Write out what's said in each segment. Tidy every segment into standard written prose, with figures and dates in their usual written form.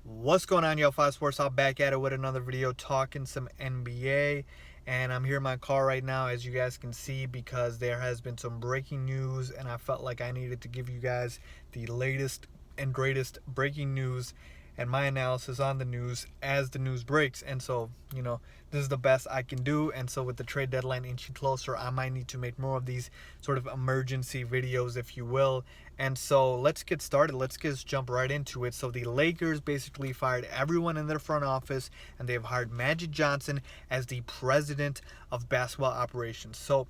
What's going on, y'all? 5 Sports. I'm back at it with another video talking some NBA. And I'm here in my car right now, as you guys can see, because there has been some breaking news, and I felt like I needed to give you guys the latest and greatest breaking news and my analysis on the news as the news breaks. And so, this is the best I can do. And so, with the trade deadline inching closer, I might need to make more of these sort of emergency videos, if you will. And so, let's get started. Let's just jump right into it. So, the Lakers basically fired everyone in their front office, and they've hired Magic Johnson as the president of basketball operations. So,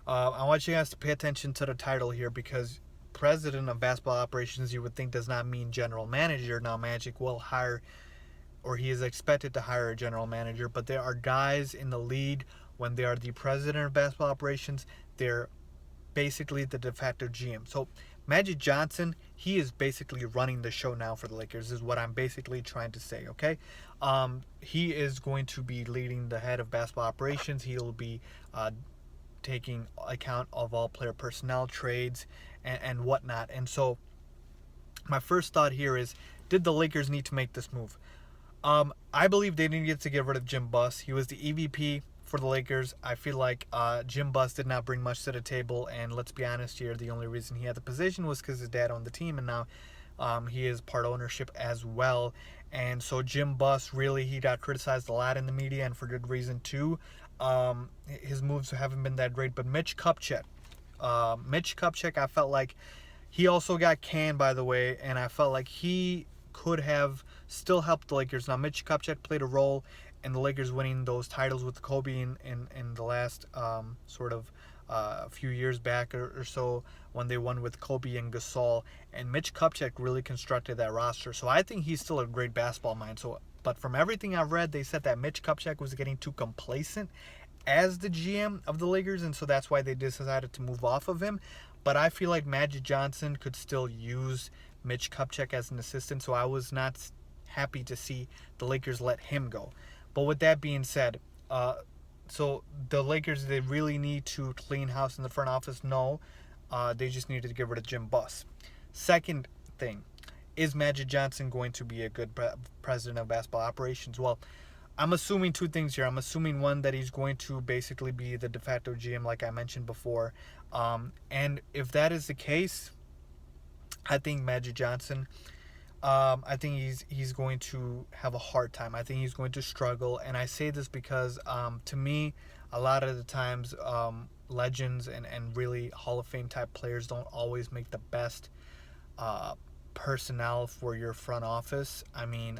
I want you guys to pay attention to the title here, because president of basketball operations, you would think, does not mean general manager. Now, Magic will hire, or he is expected to hire, a general manager, but there are guys in the league, when they are the president of basketball operations, they're basically the de facto GM. So Magic Johnson, he is basically running the show now for the Lakers, is what I'm basically trying to say, okay? He is going to be leading the head of basketball operations. He'll be taking account of all player personnel, trades, and whatnot. And so my first thought here is, did the Lakers need to make this move? I believe they didn't get to get rid of Jim Buss. He was the EVP for the Lakers. I feel like Jim Buss did not bring much to the table, and let's be honest here, the only reason he had the position was because his dad owned the team, and now he is part ownership as well. And so Jim Buss, really, he got criticized a lot in the media, and for good reason too. His moves haven't been that great. But Mitch Kupchak, I felt like he also got canned, by the way, and I felt like he could have still helped the Lakers. Now, Mitch Kupchak played a role in the Lakers winning those titles with Kobe in the last a few years back or so, when they won with Kobe and Gasol. And Mitch Kupchak really constructed that roster. So I think he's still a great basketball mind. But from everything I've read, they said that Mitch Kupchak was getting too complacent as the GM of the Lakers, and so that's why they decided to move off of him. But I feel like Magic Johnson could still use Mitch Kupchak as an assistant, so I was not happy to see the Lakers let him go. But with that being said, so the Lakers, they really need to clean house in the front office? No. They just needed to get rid of Jim Buss. Second thing, is Magic Johnson going to be a good president of basketball operations? Well, I'm assuming two things here. I'm assuming, one, that he's going to basically be the de facto GM, like I mentioned before. And if that is the case, I think Magic Johnson, I think he's going to have a hard time. I think he's going to struggle. And I say this because, to me, a lot of the times, legends and really Hall of Fame type players don't always make the best personnel for your front office. I mean,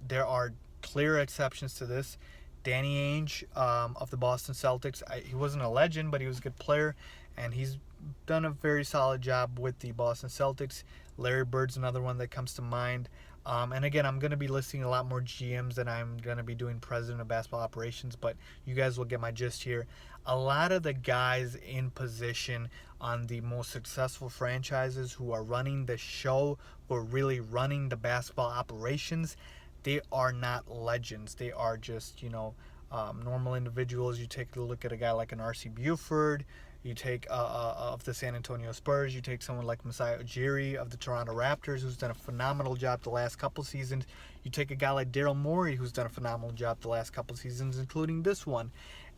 there are clear exceptions to this. Danny Ainge, of the Boston Celtics, he wasn't a legend, but he was a good player, and he's done a very solid job with the Boston Celtics. Larry Bird's another one that comes to mind. And again, I'm going to be listing a lot more GMs than I'm going to be doing president of basketball operations, but you guys will get my gist here. A lot of the guys in position on the most successful franchises, who are running the show, who are really running the basketball operations, they are not legends. They are just, normal individuals. You take a look at a guy like an R.C. Buford. You take of the San Antonio Spurs. You take someone like Masai Ujiri of the Toronto Raptors, who's done a phenomenal job the last couple seasons. You take a guy like Daryl Morey, who's done a phenomenal job the last couple seasons, including this one.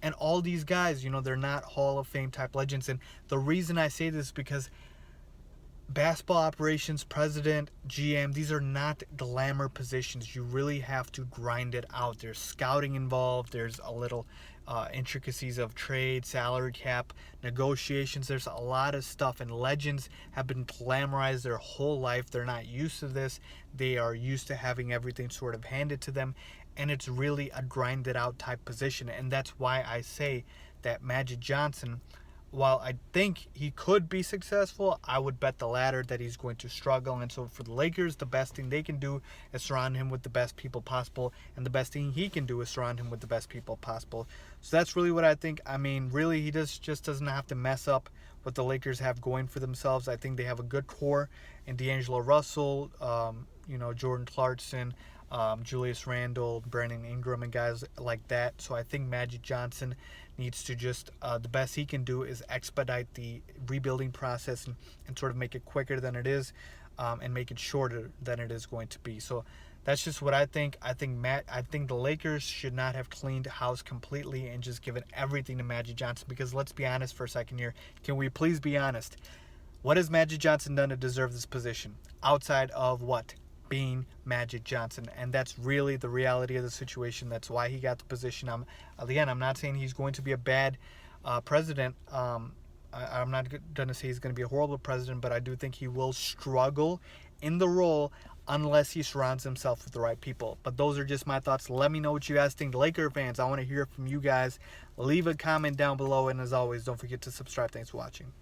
And all these guys, they're not Hall of Fame type legends. And the reason I say this is because basketball operations, president, GM, these are not glamour positions. You really have to grind it out. There's scouting involved. There's a little intricacies of trade, salary cap, negotiations. There's a lot of stuff, and legends have been glamorized their whole life. They're not used to this. They are used to having everything sort of handed to them, and it's really a grinded out type position. And that's why I say that Magic Johnson, while I think he could be successful, I would bet the latter, that he's going to struggle. And so for the Lakers, the best thing they can do is surround him with the best people possible, and the best thing he can do is surround him with the best people possible. So that's really what I think. I mean, really, he just doesn't have to mess up what the Lakers have going for themselves. I think they have a good core in D'Angelo Russell, Jordan Clarkson, Julius Randle, Brandon Ingram, and guys like that. So I think Magic Johnson needs to just, the best he can do is expedite the rebuilding process and sort of make it quicker than it is, and make it shorter than it is going to be. So That's just what I think. I think the Lakers should not have cleaned house completely and just given everything to Magic Johnson, because let's be honest for a second here. Can we please be honest? What has Magic Johnson done to deserve this position? Outside of what? Being Magic Johnson. And that's really the reality of the situation. That's why he got the position. I'm not saying he's going to be a bad president. I'm not going to say he's going to be a horrible president, but I do think he will struggle in the role unless he surrounds himself with the right people. But those are just my thoughts. Let me know what you guys think. Laker fans, I want to hear from you guys. Leave a comment down below, and as always, don't forget to subscribe. Thanks for watching.